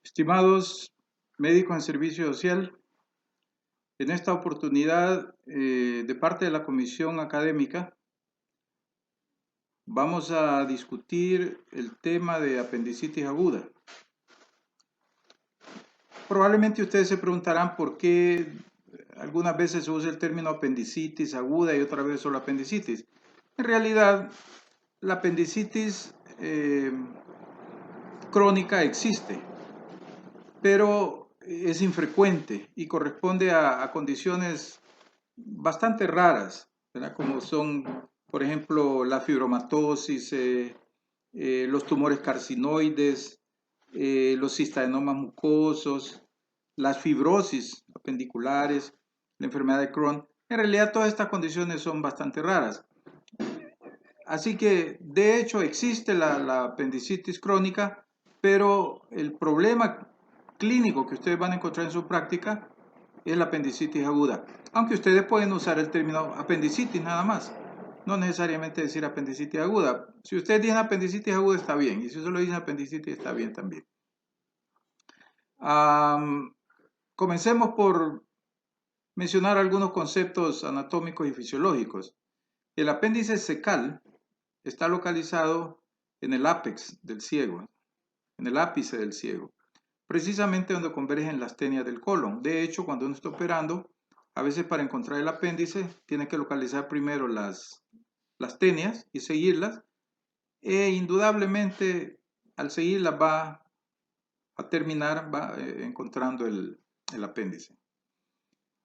Estimados médicos en servicio social, en esta oportunidad, de parte de la Comisión Académica, vamos a discutir el tema de apendicitis aguda. Probablemente ustedes se preguntarán por qué algunas veces se usa el término apendicitis aguda y otras veces solo apendicitis. En realidad, la apendicitis crónica existe, pero es infrecuente y corresponde a condiciones bastante raras, ¿verdad? Como son, por ejemplo, la fibromatosis, los tumores carcinoides, los cistadenomas mucosos, las fibrosis apendiculares, la enfermedad de Crohn. En realidad todas estas condiciones son bastante raras. Así que, de hecho, existe la apendicitis crónica, pero el problema clínico que ustedes van a encontrar en su práctica es la apendicitis aguda. Aunque ustedes pueden usar el término apendicitis nada más. No necesariamente decir apendicitis aguda. Si ustedes dicen apendicitis aguda está bien. Y si solo dicen apendicitis está bien también. Comencemos por mencionar algunos conceptos anatómicos y fisiológicos. El apéndice cecal está localizado en el ápex del ciego, en el ápice del ciego, precisamente donde convergen las tenias del colon. De hecho, cuando uno está operando, a veces para encontrar el apéndice tiene que localizar primero las tenias y seguirlas, e indudablemente al seguirlas va a terminar encontrando el apéndice.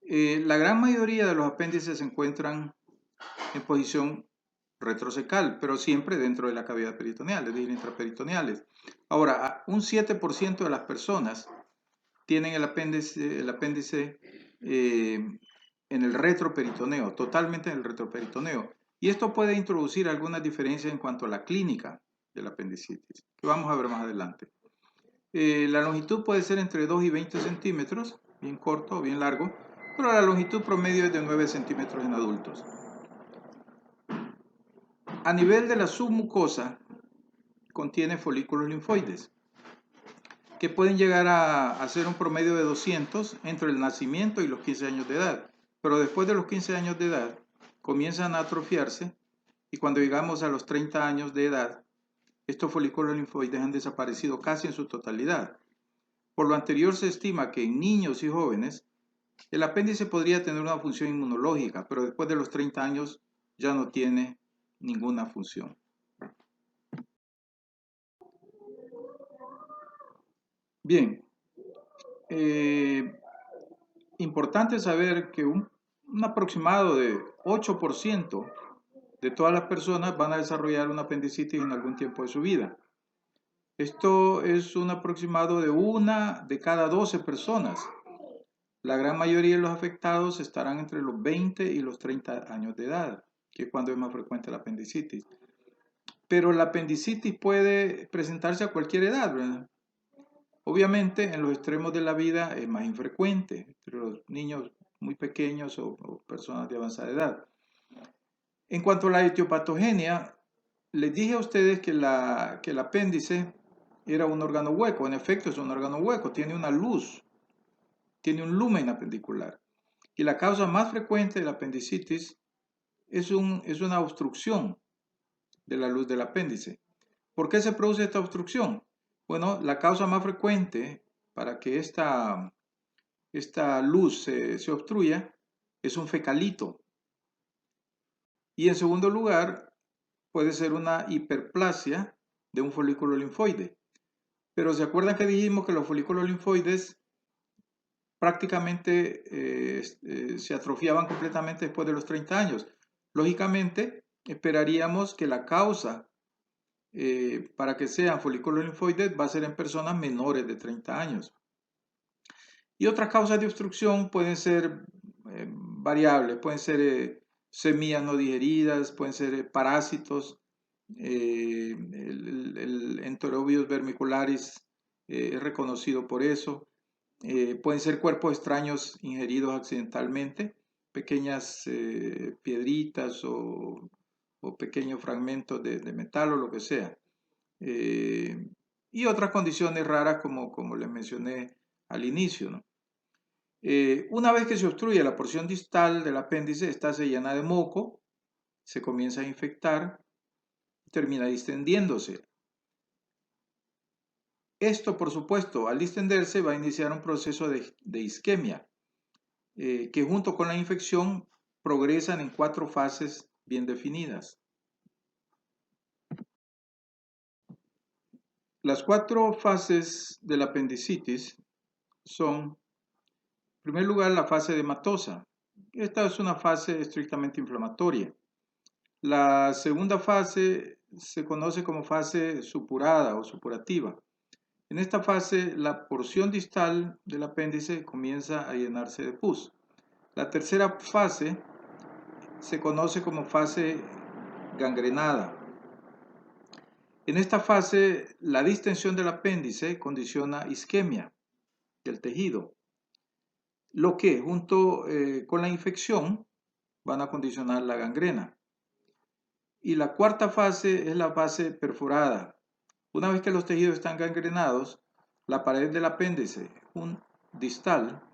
La gran mayoría de los apéndices se encuentran en posición retrocecal, pero siempre dentro de la cavidad peritoneal, es decir, intraperitoneales. Ahora, un 7% de las personas tienen el apéndice en el retroperitoneo, totalmente en el retroperitoneo. Y esto puede introducir algunas diferencias en cuanto a la clínica del apendicitis, que vamos a ver más adelante. La longitud puede ser entre 2 y 20 centímetros, bien corto o bien largo, pero la longitud promedio es de 9 centímetros en adultos. A nivel de la submucosa, contiene folículos linfoides, que pueden llegar a ser un promedio de 200 entre el nacimiento y los 15 años de edad. Pero después de los 15 años de edad, comienzan a atrofiarse y cuando llegamos a los 30 años de edad, estos folículos linfoides han desaparecido casi en su totalidad. Por lo anterior, se estima que en niños y jóvenes, el apéndice podría tener una función inmunológica, pero después de los 30 años ya no tiene ninguna función. Bien, importante saber que un aproximado de 8% de todas las personas van a desarrollar una apendicitis en algún tiempo de su vida. Esto es un aproximado de 1 de cada 12 personas. La gran mayoría de los afectados estarán entre los 20 y los 30 años de edad, que es cuando es más frecuente la apendicitis. Pero la apendicitis puede presentarse a cualquier edad, ¿verdad? Obviamente, en los extremos de la vida es más infrecuente, entre los niños muy pequeños o personas de avanzada edad. En cuanto a la etiopatogenia, les dije a ustedes que el apéndice era un órgano hueco. En efecto, es un órgano hueco, tiene una luz, tiene un lumen apendicular. Y la causa más frecuente de la apendicitis es una obstrucción de la luz del apéndice. ¿Por qué se produce esta obstrucción? Bueno, la causa más frecuente para que esta luz se obstruya es un fecalito. Y en segundo lugar, puede ser una hiperplasia de un folículo linfoide. Pero ¿se acuerdan que dijimos que los folículos linfoides prácticamente se atrofiaban completamente después de los 30 años? Lógicamente, esperaríamos que la causa para que sean folículos linfoides va a ser en personas menores de 30 años. Y otras causas de obstrucción pueden ser variables, pueden ser semillas no digeridas, pueden ser parásitos, el Enterobius vermicularis es reconocido por eso, pueden ser cuerpos extraños ingeridos accidentalmente, pequeñas piedritas o pequeños fragmentos de metal o lo que sea. y otras condiciones raras como les mencioné al inicio, ¿no? Una vez que se obstruye la porción distal del apéndice, esta se llena de moco, se comienza a infectar, termina distendiéndose. Esto, por supuesto, al distenderse va a iniciar un proceso de isquemia, que junto con la infección progresan en 4 fases bien definidas. Las 4 fases de la apendicitis son, en primer lugar, la fase hematosa. Esta es una fase estrictamente inflamatoria. La segunda fase se conoce como fase supurada o supurativa. En esta fase, la porción distal del apéndice comienza a llenarse de pus. La tercera fase se conoce como fase gangrenada. En esta fase, la distensión del apéndice condiciona isquemia del tejido, lo que junto con la infección van a condicionar la gangrena. Y la cuarta fase es la fase perforada. Una vez que los tejidos están gangrenados, la pared del apéndice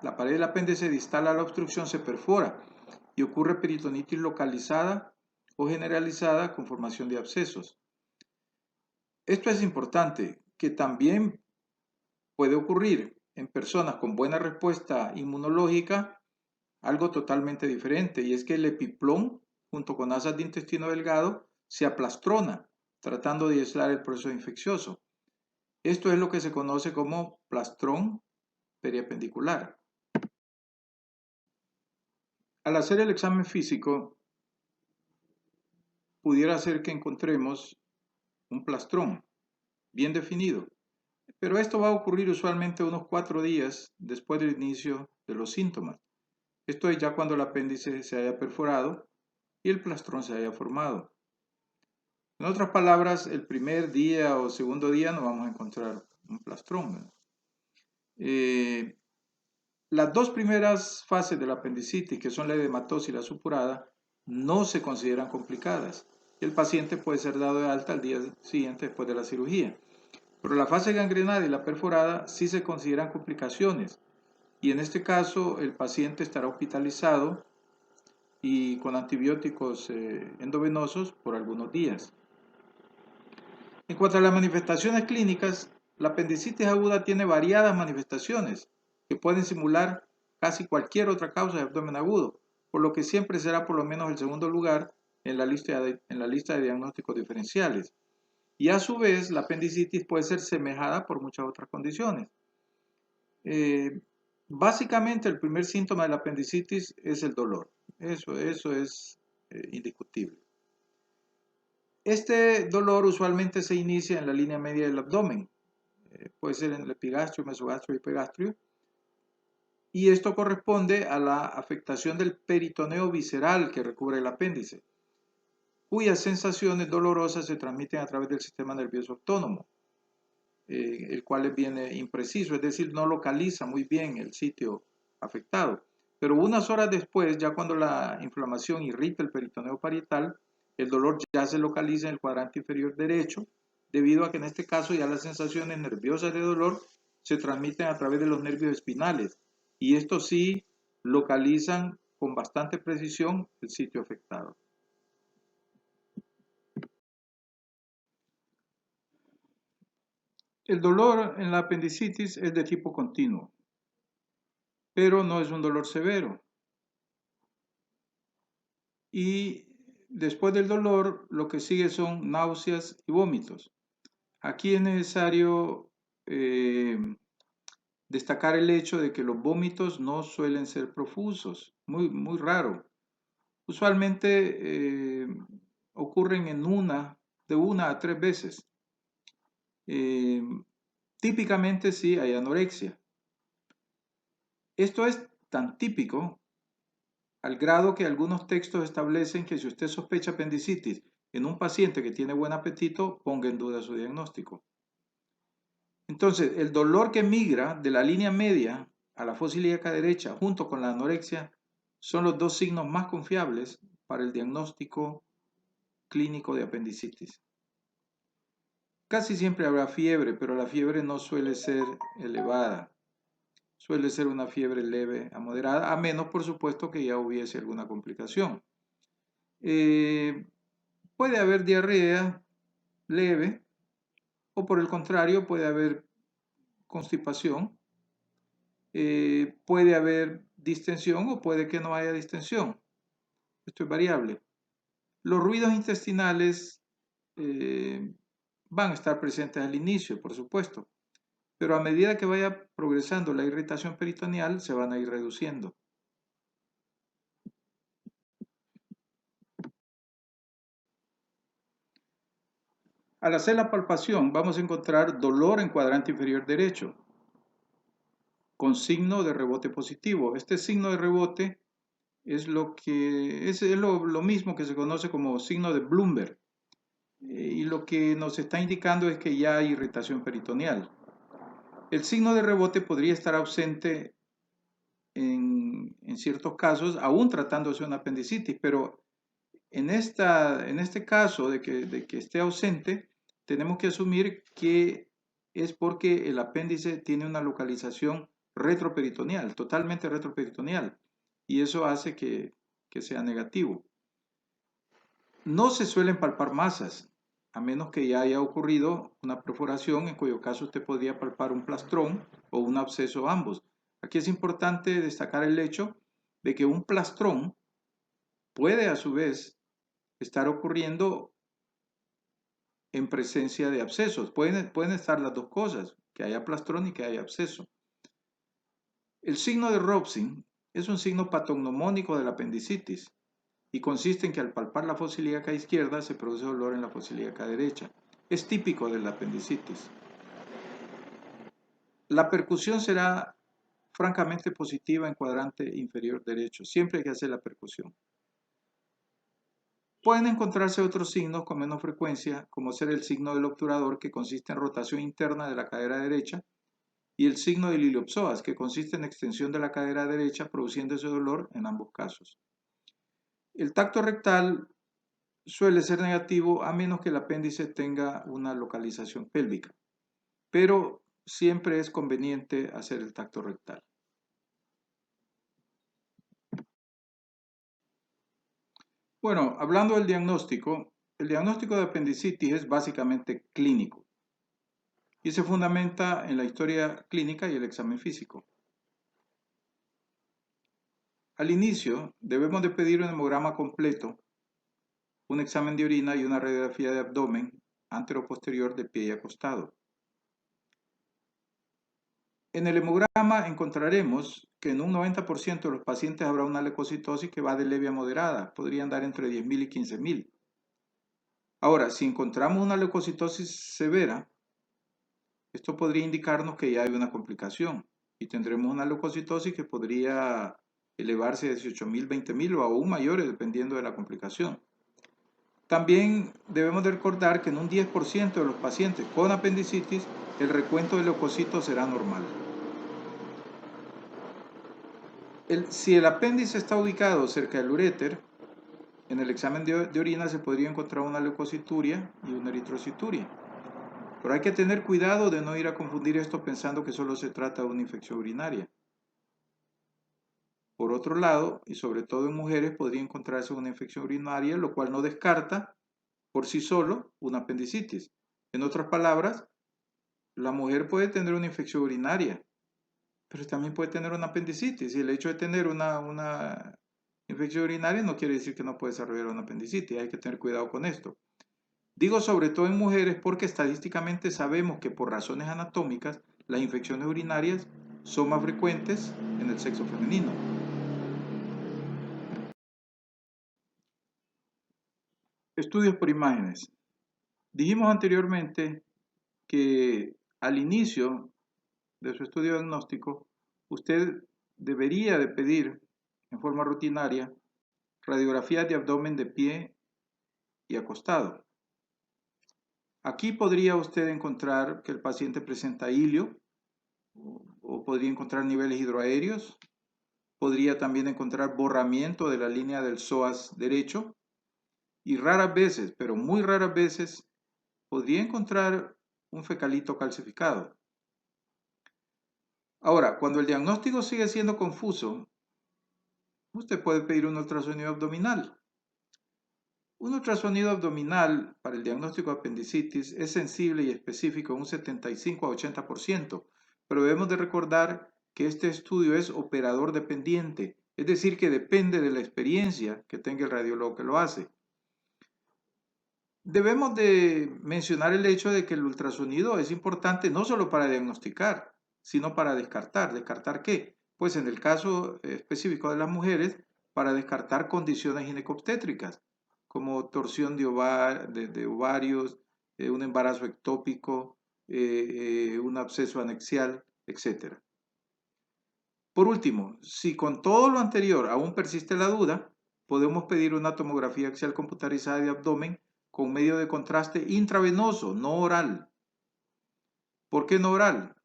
la pared del apéndice distal a la obstrucción se perfora y ocurre peritonitis localizada o generalizada con formación de abscesos. Esto es importante, que también puede ocurrir en personas con buena respuesta inmunológica algo totalmente diferente, y es que el epiplón, junto con asas de intestino delgado, se aplastrona, tratando de aislar el proceso infeccioso. Esto es lo que se conoce como plastrón periapendicular. Al hacer el examen físico, pudiera ser que encontremos un plastrón bien definido, pero esto va a ocurrir usualmente unos 4 días después del inicio de los síntomas. Esto es ya cuando el apéndice se haya perforado y el plastrón se haya formado. En otras palabras, el primer día o segundo día no vamos a encontrar un plastrón. Las 2 primeras fases de la apendicitis, que son la edematosa y la supurada, no se consideran complicadas. El paciente puede ser dado de alta al día siguiente después de la cirugía. Pero la fase gangrenada y la perforada sí se consideran complicaciones. Y en este caso, el paciente estará hospitalizado y con antibióticos endovenosos por algunos días. En cuanto a las manifestaciones clínicas, la apendicitis aguda tiene variadas manifestaciones que pueden simular casi cualquier otra causa de abdomen agudo, por lo que siempre será por lo menos el segundo lugar en la lista de diagnósticos diferenciales. Y a su vez, la apendicitis puede ser semejada por muchas otras condiciones. Básicamente, el primer síntoma de la apendicitis es el dolor. Eso es indiscutible. Este dolor usualmente se inicia en la línea media del abdomen, puede ser en el epigastrio, mesogastrio y epigastrio, y esto corresponde a la afectación del peritoneo visceral que recubre el apéndice, cuyas sensaciones dolorosas se transmiten a través del sistema nervioso autónomo, el cual es bien impreciso, es decir, no localiza muy bien el sitio afectado. Pero unas horas después, ya cuando la inflamación irrita el peritoneo parietal, el dolor ya se localiza en el cuadrante inferior derecho, debido a que en este caso ya las sensaciones nerviosas de dolor se transmiten a través de los nervios espinales, y estos sí localizan con bastante precisión el sitio afectado. El dolor en la apendicitis es de tipo continuo, pero no es un dolor severo. Y después del dolor, lo que sigue son náuseas y vómitos. Aquí es necesario destacar el hecho de que los vómitos no suelen ser profusos, muy raro. Usualmente ocurren de una a 3 veces. Típicamente sí hay anorexia. Esto es tan típico al grado que algunos textos establecen que si usted sospecha apendicitis en un paciente que tiene buen apetito, ponga en duda su diagnóstico. Entonces, el dolor que migra de la línea media a la fosa ilíaca derecha junto con la anorexia son los 2 signos más confiables para el diagnóstico clínico de apendicitis. Casi siempre habrá fiebre, pero la fiebre no suele ser elevada. Suele ser una fiebre leve a moderada, a menos, por supuesto, que ya hubiese alguna complicación. Eh, Puede haber diarrea leve o por el contrario puede haber constipación, puede haber distensión o puede que no haya distensión. Esto es variable. Los ruidos intestinales van a estar presentes al inicio, por supuesto, pero a medida que vaya progresando la irritación peritoneal se van a ir reduciendo. Al hacer la palpación vamos a encontrar dolor en cuadrante inferior derecho con signo de rebote positivo. Este signo de rebote es lo mismo que se conoce como signo de Bloomberg y lo que nos está indicando es que ya hay irritación peritoneal. El signo de rebote podría estar ausente en ciertos casos, aún tratándose de una apendicitis, pero en este caso de que esté ausente, tenemos que asumir que es porque el apéndice tiene una localización retroperitoneal, totalmente retroperitoneal, y eso hace que sea negativo. No se suelen palpar masas, a menos que ya haya ocurrido una perforación, en cuyo caso usted podría palpar un plastrón o un absceso ambos. Aquí es importante destacar el hecho de que un plastrón puede a su vez estar ocurriendo en presencia de abscesos. Pueden estar las dos cosas, que haya plastrón y que haya absceso. El signo de Robson es un signo patognomónico de la apendicitis y consiste en que al palpar la fosa ilíaca izquierda se produce dolor en la fosa ilíaca derecha. Es típico de la apendicitis. La percusión será francamente positiva en cuadrante inferior derecho. Siempre hay que hacer la percusión. Pueden encontrarse otros signos con menos frecuencia, como ser el signo del obturador, que consiste en rotación interna de la cadera derecha, y el signo del iliopsoas, que consiste en extensión de la cadera derecha, produciendo ese dolor en ambos casos. El tacto rectal suele ser negativo a menos que el apéndice tenga una localización pélvica, pero siempre es conveniente hacer el tacto rectal. Bueno, hablando del diagnóstico, el diagnóstico de apendicitis es básicamente clínico y se fundamenta en la historia clínica y el examen físico. Al inicio, debemos de pedir un hemograma completo, un examen de orina y una radiografía de abdomen antero-posterior de pie y acostado. En el hemograma encontraremos que en un 90% de los pacientes habrá una leucocitosis que va de leve a moderada, podrían dar entre 10.000 y 15.000. Ahora, si encontramos una leucocitosis severa, esto podría indicarnos que ya hay una complicación y tendremos una leucocitosis que podría elevarse a 18.000, 20.000 o aún mayores dependiendo de la complicación. También debemos de recordar que en un 10% de los pacientes con apendicitis el recuento de leucocitos será normal. Si el apéndice está ubicado cerca del uréter, en el examen de orina se podría encontrar una leucocituria y una eritrocituria. Pero hay que tener cuidado de no ir a confundir esto pensando que solo se trata de una infección urinaria. Por otro lado, y sobre todo en mujeres, podría encontrarse una infección urinaria, lo cual no descarta por sí solo una apendicitis. En otras palabras, la mujer puede tener una infección urinaria, pero también puede tener una apendicitis. Y el hecho de tener una infección urinaria no quiere decir que no puede desarrollar una apendicitis. Hay que tener cuidado con esto. Digo sobre todo en mujeres porque estadísticamente sabemos que por razones anatómicas las infecciones urinarias son más frecuentes en el sexo femenino. Estudios por imágenes. Dijimos anteriormente que al inicio de su estudio diagnóstico, usted debería de pedir en forma rutinaria radiografías de abdomen de pie y acostado. Aquí podría usted encontrar que el paciente presenta hilio o podría encontrar niveles hidroaéreos, podría también encontrar borramiento de la línea del psoas derecho y raras veces, pero muy raras veces, podría encontrar un fecalito calcificado. Ahora, cuando el diagnóstico sigue siendo confuso, usted puede pedir un ultrasonido abdominal. Un ultrasonido abdominal para el diagnóstico de apendicitis es sensible y específico en un 75 a 80%, pero debemos de recordar que este estudio es operador dependiente, es decir, que depende de la experiencia que tenga el radiólogo que lo hace. Debemos de mencionar el hecho de que el ultrasonido es importante no solo para diagnosticar, sino para descartar. ¿Descartar qué? Pues en el caso específico de las mujeres, para descartar condiciones ginecobstétricas, como torsión de ovarios, un embarazo ectópico, un absceso anexial, etc. Por último, si con todo lo anterior aún persiste la duda, podemos pedir una tomografía axial computarizada de abdomen con medio de contraste intravenoso, no oral. ¿Por qué no oral?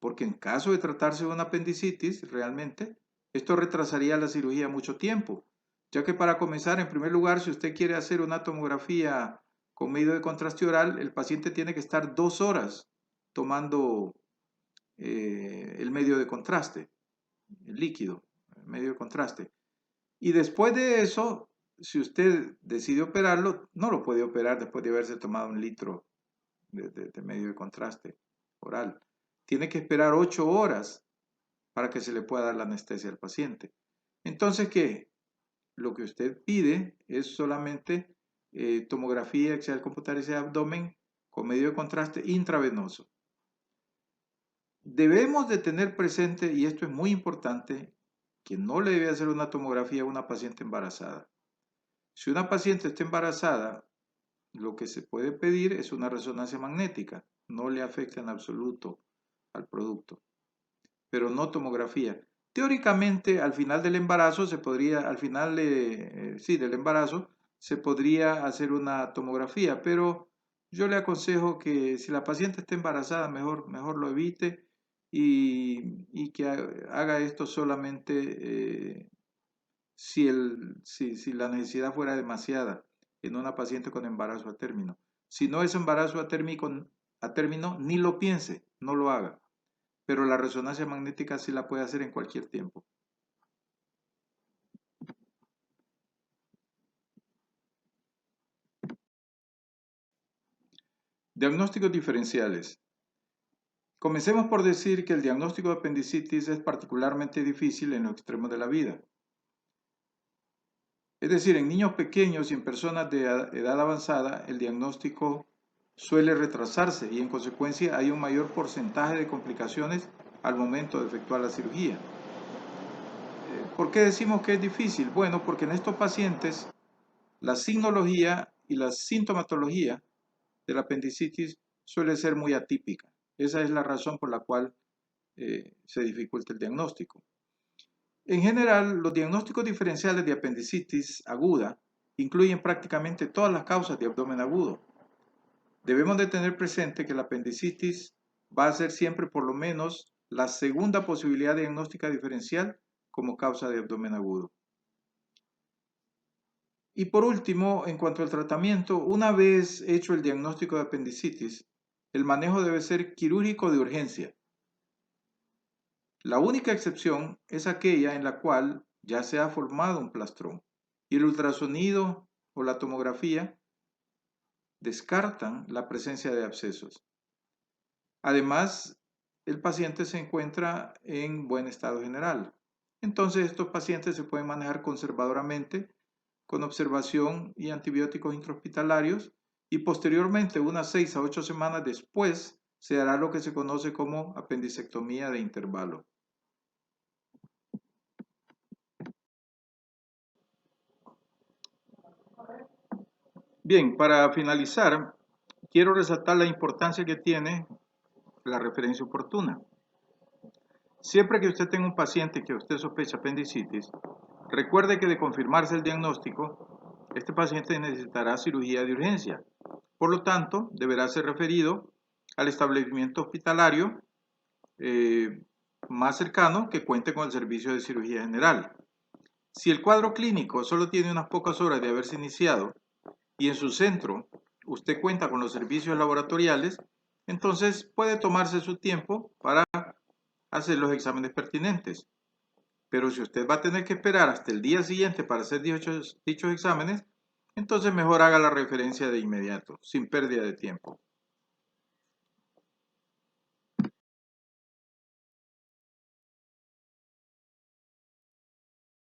Porque en caso de tratarse de una apendicitis, realmente, esto retrasaría la cirugía mucho tiempo, ya que para comenzar, en primer lugar, si usted quiere hacer una tomografía con medio de contraste oral, el paciente tiene que estar 2 horas tomando el medio de contraste, el líquido, el medio de contraste. Y después de eso, si usted decide operarlo, no lo puede operar después de haberse tomado 1 litro de medio de contraste oral. Tiene que esperar 8 horas para que se le pueda dar la anestesia al paciente. Entonces, ¿qué? Lo que usted pide es solamente tomografía axial computarizada de abdomen con medio de contraste intravenoso. Debemos de tener presente, y esto es muy importante, que no le debe hacer una tomografía a una paciente embarazada. Si una paciente está embarazada, lo que se puede pedir es una resonancia magnética. No le afecta en absoluto al producto, pero no tomografía. Teóricamente, al final del embarazo se podría, del embarazo, se podría hacer una tomografía, pero yo le aconsejo que si la paciente está embarazada, mejor lo evite y que haga esto solamente si la necesidad fuera demasiada en una paciente con embarazo a término. Si no es embarazo a término, ni lo piense, no lo haga. Pero la resonancia magnética sí la puede hacer en cualquier tiempo. Diagnósticos diferenciales. Comencemos por decir que el diagnóstico de apendicitis es particularmente difícil en los extremos de la vida. Es decir, en niños pequeños y en personas de edad avanzada, el diagnóstico suele retrasarse y en consecuencia hay un mayor porcentaje de complicaciones al momento de efectuar la cirugía. ¿Por qué decimos que es difícil? Bueno, porque en estos pacientes la signología y la sintomatología de la apendicitis suele ser muy atípica. Esa es la razón por la cual se dificulta el diagnóstico. En general, los diagnósticos diferenciales de apendicitis aguda incluyen prácticamente todas las causas de abdomen agudo. Debemos de tener presente que la apendicitis va a ser siempre por lo menos la segunda posibilidad diagnóstica diferencial como causa de abdomen agudo. Y por último, en cuanto al tratamiento, una vez hecho el diagnóstico de apendicitis, el manejo debe ser quirúrgico de urgencia. La única excepción es aquella en la cual ya se ha formado un plastrón y el ultrasonido o la tomografía descartan la presencia de abscesos. Además, el paciente se encuentra en buen estado general. Entonces, estos pacientes se pueden manejar conservadoramente con observación y antibióticos intrahospitalarios y posteriormente, unas 6 a 8 semanas después, se hará lo que se conoce como apendicectomía de intervalo. Bien, para finalizar, quiero resaltar la importancia que tiene la referencia oportuna. Siempre que usted tenga un paciente que usted sospecha apendicitis, recuerde que de confirmarse el diagnóstico, este paciente necesitará cirugía de urgencia. Por lo tanto, deberá ser referido al establecimiento hospitalario más cercano que cuente con el servicio de cirugía general. Si el cuadro clínico solo tiene unas pocas horas de haberse iniciado y en su centro usted cuenta con los servicios laboratoriales, Entonces puede tomarse su tiempo para hacer los exámenes pertinentes. Pero si usted va a tener que esperar hasta el día siguiente para hacer dichos exámenes, entonces mejor haga la referencia de inmediato, sin pérdida de tiempo.